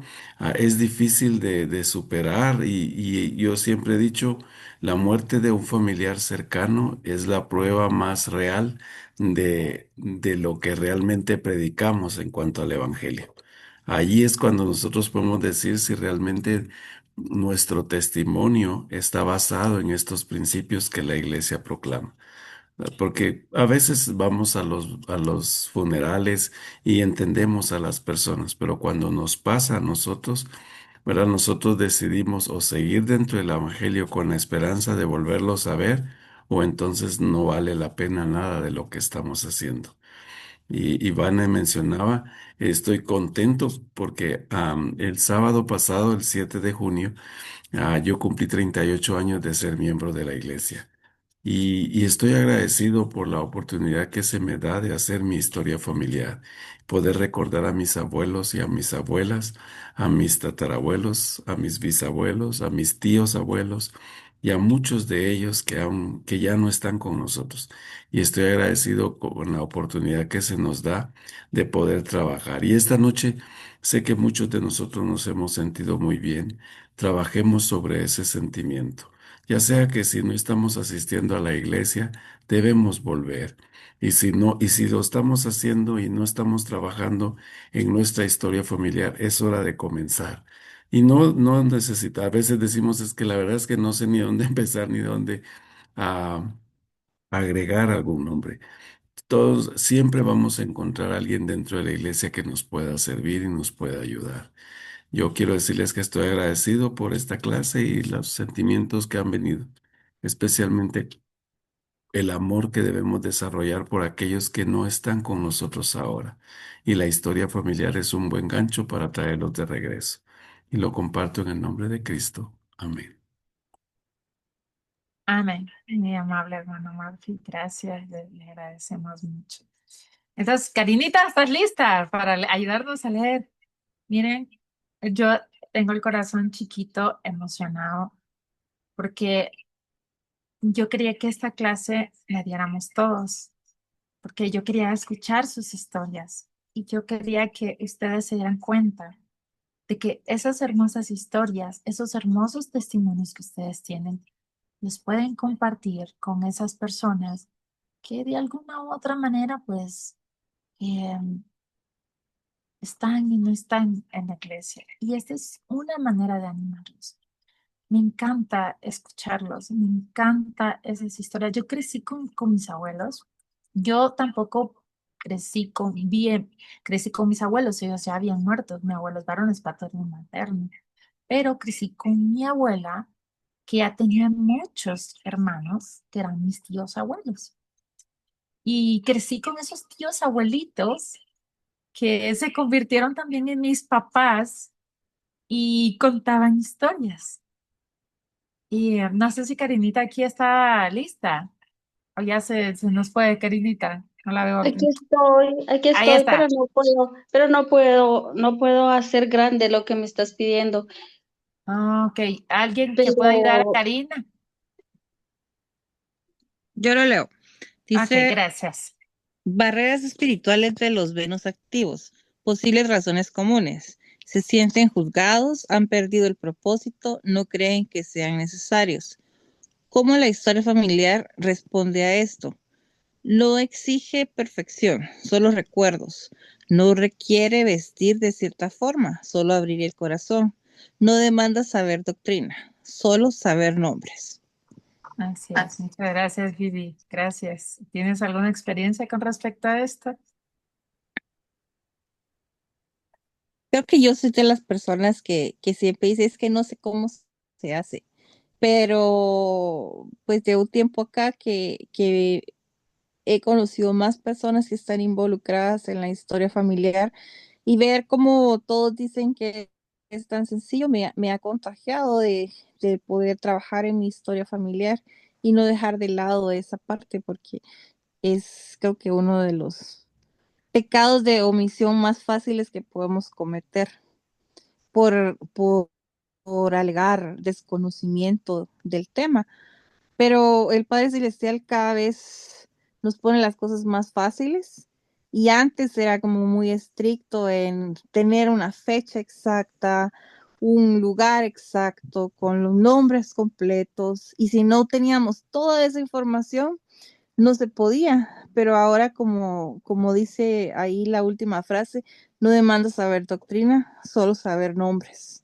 es difícil de superar y yo siempre he dicho, la muerte de un familiar cercano es la prueba más real de lo que realmente predicamos en cuanto al Evangelio. Allí es cuando nosotros podemos decir si realmente nuestro testimonio está basado en estos principios que la iglesia proclama. Porque a veces vamos a los funerales y entendemos a las personas, pero cuando nos pasa a nosotros, ¿verdad? Nosotros decidimos o seguir dentro del Evangelio con la esperanza de volverlos a ver, o entonces no vale la pena nada de lo que estamos haciendo. Y Ivana mencionaba, estoy contento porque el sábado pasado, el 7 de junio, yo cumplí 38 años de ser miembro de la iglesia. Y estoy agradecido por la oportunidad que se me da de hacer mi historia familiar, poder recordar a mis abuelos y a mis abuelas, a mis tatarabuelos, a mis bisabuelos, a mis tíos abuelos y a muchos de ellos que ya no están con nosotros. Y estoy agradecido con la oportunidad que se nos da de poder trabajar. Y esta noche sé que muchos de nosotros nos hemos sentido muy bien. Trabajemos sobre ese sentimiento. Ya sea que si no estamos asistiendo a la iglesia, debemos volver. Y si no, y si lo estamos haciendo y no estamos trabajando en nuestra historia familiar, es hora de comenzar. Y no necesita, a veces decimos es que la verdad es que no sé ni dónde empezar ni dónde ah, agregar algún nombre. Todos siempre vamos a encontrar a alguien dentro de la iglesia que nos pueda servir y nos pueda ayudar. Yo quiero decirles que estoy agradecido por esta clase y los sentimientos que han venido, especialmente el amor que debemos desarrollar por aquellos que no están con nosotros ahora. Y la historia familiar es un buen gancho para traerlos de regreso. Y lo comparto en el nombre de Cristo. Amén. Amén. Mi amable hermano Murphy, gracias, le agradecemos mucho. Entonces, Karinita, ¿estás lista para ayudarnos a leer? Miren, yo tengo el corazón chiquito, emocionado, porque yo quería que esta clase la diéramos todos, porque yo quería escuchar sus historias y yo quería que ustedes se dieran cuenta de que esas hermosas historias, esos hermosos testimonios que ustedes tienen, los pueden compartir con esas personas que de alguna u otra manera, pues, están y no están en la iglesia. Y esta es una manera de animarlos. Me encanta escucharlos, me encanta esas historias. Yo crecí con mis abuelos. Yo tampoco crecí crecí con mis abuelos, ellos ya habían muerto, mis abuelos varones paterno y materno. Pero crecí con mi abuela, que ya tenía muchos hermanos que eran mis tíos abuelos. Y crecí con esos tíos abuelitos que se convirtieron también en mis papás y contaban historias. Y no sé si Karinita aquí está lista. O ya se nos fue, Karinita. No la veo aquí. Aquí Ahí estoy, está. no puedo hacer grande lo que me estás pidiendo. Ok, ¿alguien que pueda ayudar a Pero Karina? Yo lo leo. Ok, Dice, gracias. barreras espirituales de los venos activos, posibles razones comunes. Se sienten juzgados, han perdido el propósito, no creen que sean necesarios. ¿Cómo la historia familiar responde a esto? No exige perfección, solo recuerdos. No requiere vestir de cierta forma, solo abrir el corazón. No demanda saber doctrina, solo saber nombres. Así es. Muchas gracias, Vivi. Gracias. ¿Tienes alguna experiencia con respecto a esto? Creo que yo soy de las personas que siempre dice, es que no sé cómo se hace, pero pues de un tiempo acá que he conocido más personas que están involucradas en la historia familiar y ver cómo todos dicen que es tan sencillo me ha contagiado de poder trabajar en mi historia familiar y no dejar de lado esa parte porque es creo que uno de los pecados de omisión más fáciles que podemos cometer por alegar desconocimiento del tema. Pero el Padre Celestial cada vez nos pone las cosas más fáciles y antes era como muy estricto en tener una fecha exacta, un lugar exacto, con los nombres completos y si no teníamos toda esa información, no se podía, pero ahora como dice ahí la última frase, no demanda saber doctrina, solo saber nombres.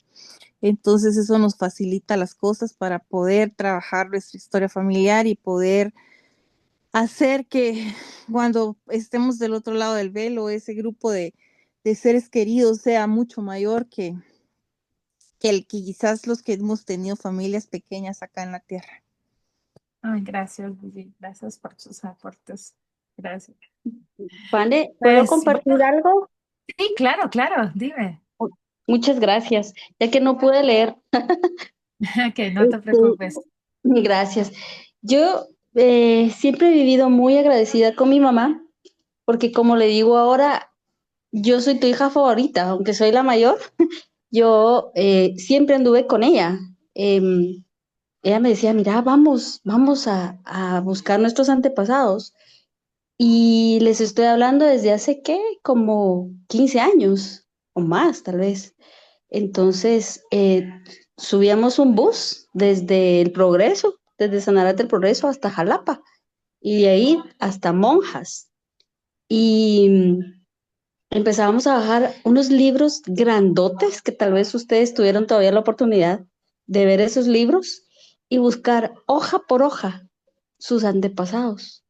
Entonces eso nos facilita las cosas para poder trabajar nuestra historia familiar y poder hacer que cuando estemos del otro lado del velo, ese grupo de seres queridos sea mucho mayor que quizás los que hemos tenido familias pequeñas acá en la tierra. Ay, gracias, Vivi. Gracias por tus aportes. Gracias. Vale, ¿puedo Pues compartir bueno, algo? sí, claro, claro, dime. Muchas gracias, ya que no pude leer. Que no te Este, preocupes. gracias. Yo siempre he vivido muy agradecida con mi mamá, porque como le digo ahora, yo soy tu hija favorita, aunque soy la mayor, yo siempre anduve con ella. Ella me decía, mira, vamos a buscar nuestros antepasados. Y les estoy hablando desde hace, ¿qué? Como 15 años o más, tal vez. Entonces, subíamos un bus desde el Progreso, desde Sanarate del Progreso hasta Jalapa, y de ahí hasta Monjas. Y empezábamos a bajar unos libros grandotes, que tal vez ustedes tuvieron todavía la oportunidad de ver esos libros, y buscar hoja por hoja sus antepasados.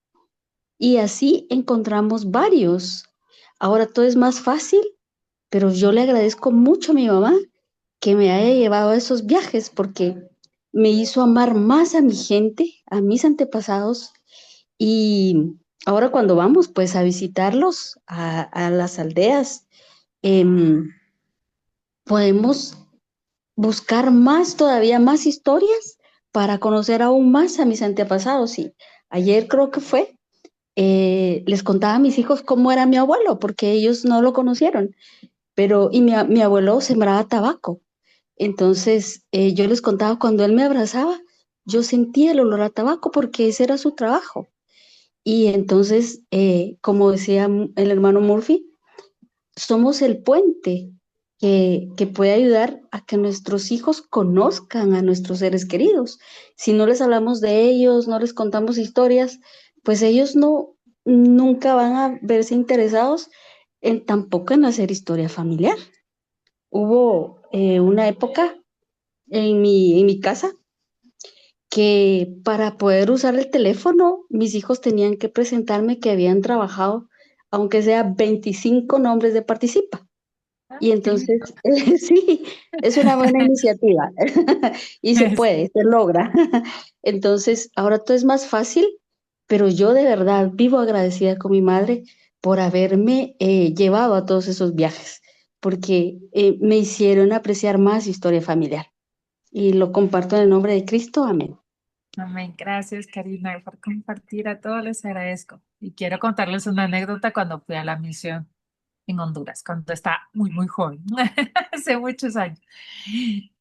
Y así encontramos varios. Ahora todo es más fácil, pero yo le agradezco mucho a mi mamá que me haya llevado a esos viajes porque me hizo amar más a mi gente, a mis antepasados. Y ahora cuando vamos pues a visitarlos a las aldeas, em, podemos buscar más, todavía más historias para conocer aún más a mis antepasados. Y ayer creo que fue, les contaba a mis hijos cómo era mi abuelo, porque ellos no lo conocieron, pero y mi abuelo sembraba tabaco. Entonces, yo les contaba cuando él me abrazaba, yo sentía el olor a tabaco porque ese era su trabajo. Y entonces, como decía el hermano Murphy, somos el puente que puede ayudar a que nuestros hijos conozcan a nuestros seres queridos. Si no les hablamos de ellos, no les contamos historias, pues ellos nunca van a verse interesados en tampoco en hacer historia familiar. Hubo una época en mi casa que para poder usar el teléfono, mis hijos tenían que presentarme que habían trabajado, aunque sea 25 nombres de participa. Ah, Y qué lindo. entonces, sí, es una buena iniciativa y se puede, Sí. se logra. Entonces, ahora todo es más fácil, pero yo de verdad vivo agradecida con mi madre por haberme llevado a todos esos viajes, porque me hicieron apreciar más historia familiar. Y lo comparto en el nombre de Cristo. Amén. Amén. Gracias, Karina, por compartir. A todos les agradezco. Y quiero contarles una anécdota cuando fui a la misión en Honduras, cuando estaba muy, muy joven, hace muchos años.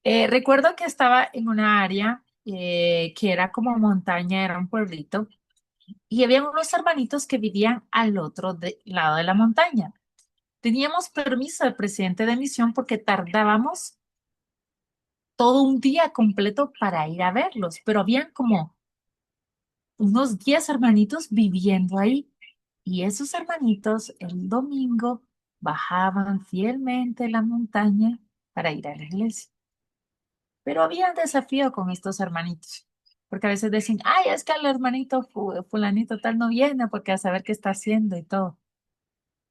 Recuerdo que estaba en una área que era como montaña, era un pueblito, y había unos hermanitos que vivían al otro lado de la montaña. Teníamos permiso del presidente de misión porque tardábamos todo un día completo para ir a verlos, pero habían como unos 10 hermanitos viviendo ahí. Y esos hermanitos el domingo bajaban fielmente la montaña para ir a la iglesia. Pero había un desafío con estos hermanitos, porque a veces decían, ay, es que el hermanito fulanito tal no viene porque a saber qué está haciendo y todo.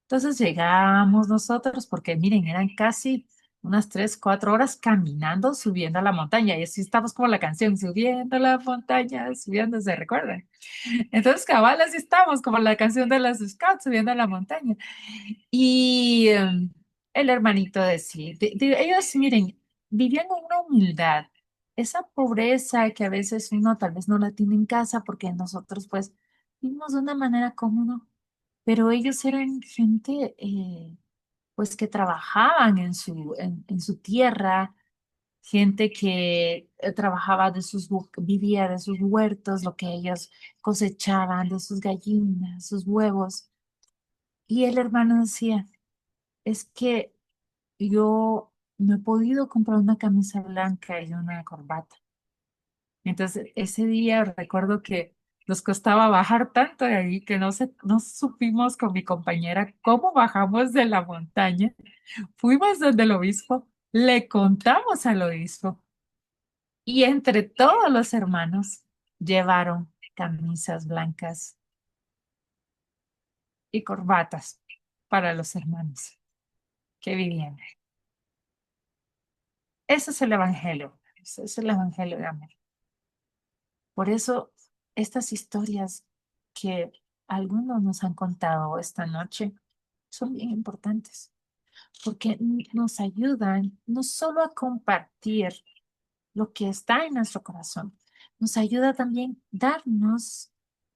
Entonces llegamos nosotros, porque miren, eran casi unas 3, 4 horas caminando, subiendo a la montaña. Y así estamos como la canción, subiendo la montaña, subiendo, ¿se recuerdan? Entonces, cabal, así estamos, como la canción de las Scouts, subiendo a la montaña. Y el hermanito decía, ellos, miren, vivían en una humildad, esa pobreza que a veces uno tal vez no la tiene en casa porque nosotros pues vivimos de una manera cómoda, pero ellos eran gente pues que trabajaban en su tierra, gente que trabajaba vivía de sus huertos, lo que ellos cosechaban, de sus gallinas, sus huevos. Y el hermano decía, es que yo no he podido comprar una camisa blanca y una corbata. Entonces, ese día recuerdo que nos costaba bajar tanto de ahí que no supimos con mi compañera cómo bajamos de la montaña. Fuimos donde el obispo, le contamos al obispo y entre todos los hermanos llevaron camisas blancas y corbatas para los hermanos que vivían. Ese es el evangelio, ese es el evangelio de amor. Por eso, estas historias que algunos nos han contado esta noche son bien importantes, porque nos ayudan no solo a compartir lo que está en nuestro corazón, nos ayuda también darnos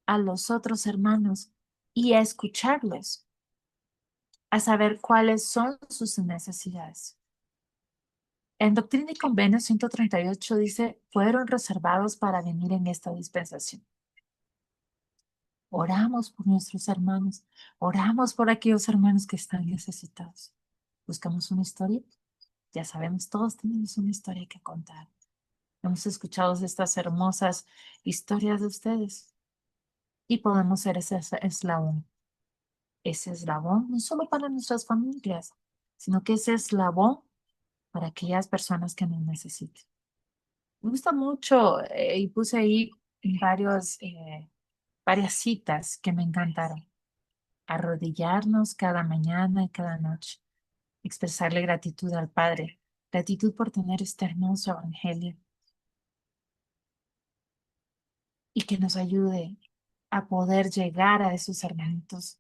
a los otros hermanos y a escucharlos, a saber cuáles son sus necesidades. En Doctrina y Convenios 138 dice, fueron reservados para venir en esta dispensación. Oramos por nuestros hermanos, oramos por aquellos hermanos que están necesitados. Buscamos una historia, ya sabemos, todos tenemos una historia que contar. Hemos escuchado estas hermosas historias de ustedes y podemos ser ese eslabón, no solo para nuestras familias, sino que ese eslabón para aquellas personas que nos necesiten. Me gusta mucho y puse ahí varias citas que me encantaron. Arrodillarnos cada mañana y cada noche, expresarle gratitud al Padre, gratitud por tener este hermoso evangelio y que nos ayude a poder llegar a esos hermanitos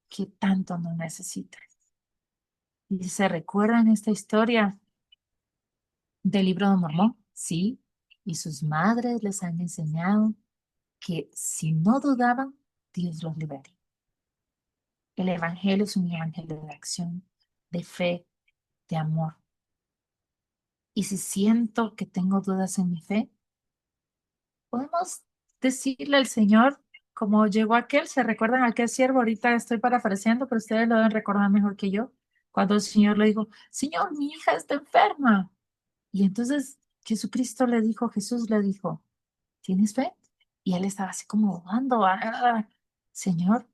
que tanto nos necesitan. Y se recuerdan esta historia del libro de Mormón, sí, y sus madres les han enseñado que si no dudaban, Dios los liberaría. El evangelio es un evangelio de acción, de fe, de amor. Y si siento que tengo dudas en mi fe, podemos decirle al Señor, como llegó aquel, ¿se recuerdan aquel siervo? Ahorita estoy parafraseando, pero ustedes lo deben recordar mejor que yo. Cuando el Señor le dijo, Señor, mi hija está enferma. Y entonces Jesús le dijo, ¿tienes fe? Y él estaba así como dudando, Señor,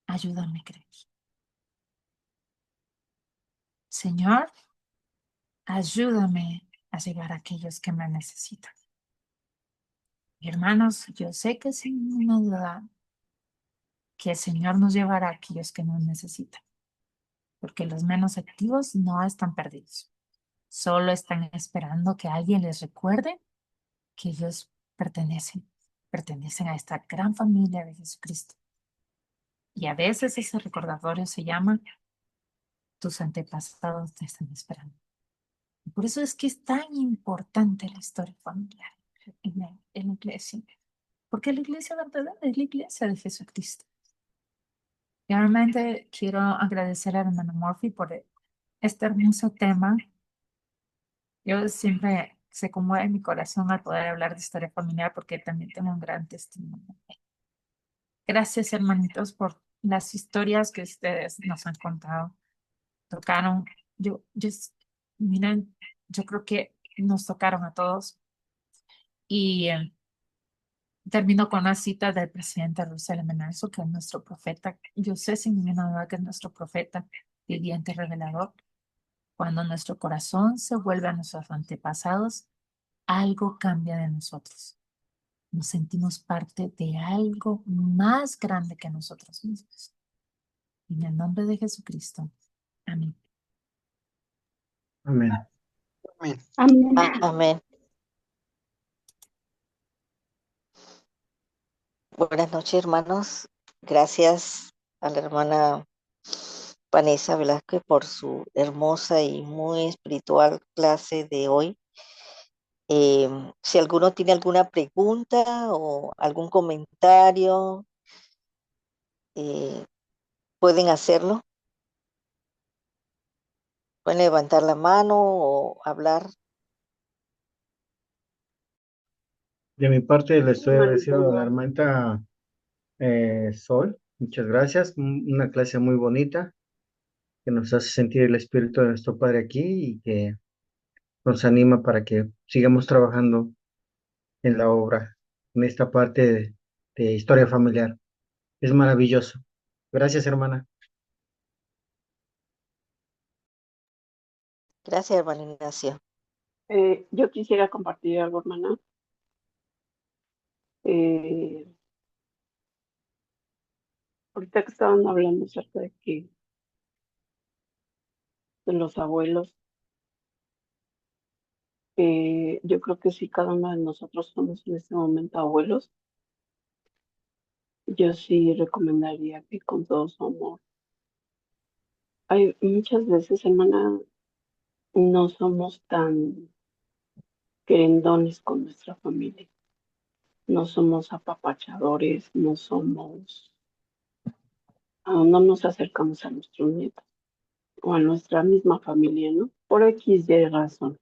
ayúdame a creer. Señor, ayúdame a llegar a aquellos que me necesitan. Hermanos, yo sé que sin ninguna duda que el Señor nos llevará a aquellos que nos necesitan, porque los menos activos no están perdidos, solo están esperando que alguien les recuerde que ellos pertenecen a esta gran familia de Jesucristo. Y a veces ese recordatorio se llama tus antepasados te están esperando. Y por eso es que es tan importante la historia familiar en la iglesia, porque la iglesia verdadera es la iglesia de Jesucristo. Y realmente quiero agradecer a hermano Murphy por este hermoso tema. Yo siempre se conmueve mi corazón al poder hablar de historia familiar porque también tengo un gran testimonio. Gracias, hermanitos, por las historias que ustedes nos han contado. Tocaron, miren, yo creo que nos tocaron a todos. Y termino con una cita del presidente Russell M. Nelson, que es nuestro profeta. Yo sé sin ninguna duda que es nuestro profeta, viviente revelador. Cuando nuestro corazón se vuelve a nuestros antepasados, algo cambia de nosotros. Nos sentimos parte de algo más grande que nosotros mismos. En el nombre de Jesucristo. Amén. Amén. Amén. Amén. Buenas noches, hermanos. Gracias a la hermana Vanessa Velázquez por su hermosa y muy espiritual clase de hoy. Si alguno tiene alguna pregunta o algún comentario, eh, pueden hacerlo. Pueden levantar la mano o hablar. De mi parte, le estoy Hermanito, agradeciendo a la hermanita Sol. Muchas gracias. Una clase muy bonita que nos hace sentir el espíritu de nuestro Padre aquí y que nos anima para que sigamos trabajando en la obra, en esta parte de historia familiar. Es maravilloso. Gracias, hermana. Gracias, hermano Ignacio. yo quisiera compartir algo, hermana. Eh, ahorita que estaban hablando acerca de los abuelos, yo creo que si cada uno de nosotros somos en este momento abuelos, yo sí recomendaría que con todo su amor. Hay muchas veces, hermana, no somos tan querendones con nuestra familia, no somos apapachadores, no nos acercamos a nuestros nietos o a nuestra misma familia, ¿no? Por X y razón.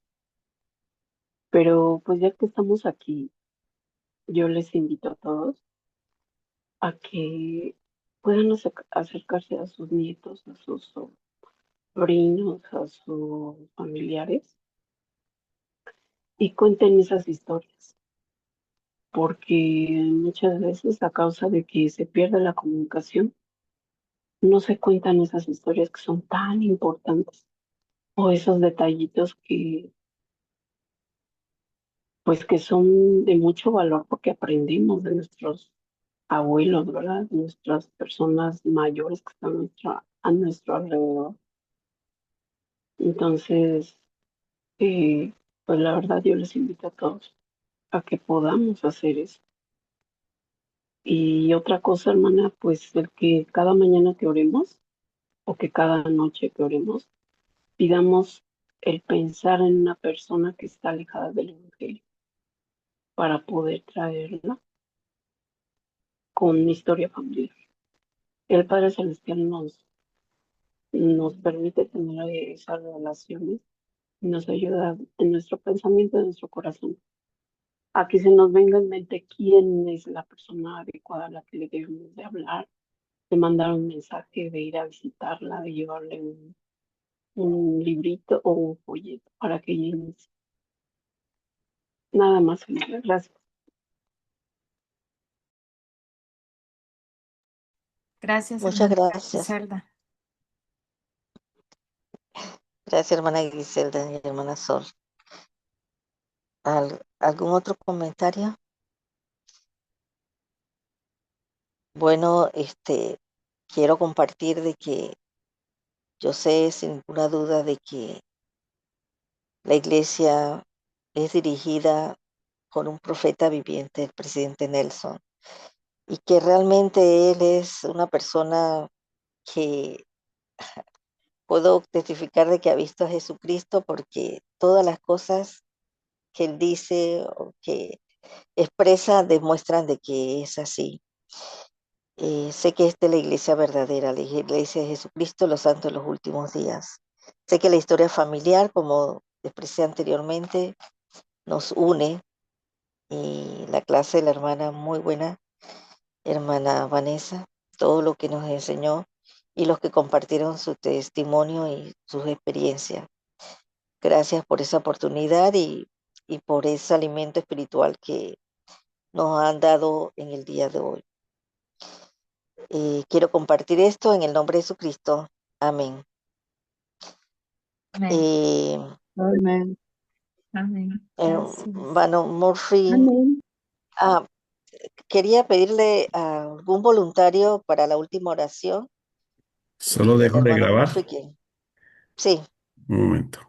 Pero pues ya que estamos aquí, yo les invito a todos a que puedan acercarse a sus nietos, a sus sobrinos, a sus familiares y cuenten esas historias, porque muchas veces a causa de que se pierde la comunicación, no se cuentan esas historias que son tan importantes o esos detallitos que pues que son de mucho valor porque aprendimos de nuestros abuelos, ¿verdad? Nuestras personas mayores que están a nuestro alrededor. Entonces, pues la verdad yo les invito a todos a que podamos hacer eso. Y otra cosa, hermana, pues el que cada mañana que oremos o que cada noche que oremos, pidamos el pensar en una persona que está alejada del Evangelio para poder traerla con historia familiar. El Padre Celestial nos permite tener esas relaciones y nos ayuda en nuestro pensamiento, en nuestro corazón, a que se nos venga en mente quién es la persona adecuada a la que le debemos de hablar, de mandar un mensaje, de ir a visitarla, de llevarle un librito o un folleto para que ella inicie. Nada más, señora. Gracias. Gracias, Muchas hermana gracias. Griselda. Gracias, hermana Griselda y hermana Sol. ¿Algún otro comentario? Bueno, quiero compartir de que yo sé sin ninguna duda de que la iglesia es dirigida por un profeta viviente, el presidente Nelson, y que realmente él es una persona que puedo testificar de que ha visto a Jesucristo porque todas las cosas que él dice o que expresa demuestran de que es así. Sé que esta es la iglesia verdadera, la iglesia de Jesucristo, los santos de los últimos días. Sé que la historia familiar, como expresé anteriormente, nos une y la clase de la hermana muy buena, hermana Vanessa, todo lo que nos enseñó y los que compartieron su testimonio y sus experiencias. Gracias por esa oportunidad y por ese alimento espiritual que nos han dado en el día de hoy. Quiero compartir esto en el nombre de Jesucristo. Amén. Amén. Eh, Amén. Amén. Gracias. Hermano Murphy, Amén. quería pedirle a algún voluntario para la última oración Solo y el dejo de hermano grabar. Murphy que sí. Un momento.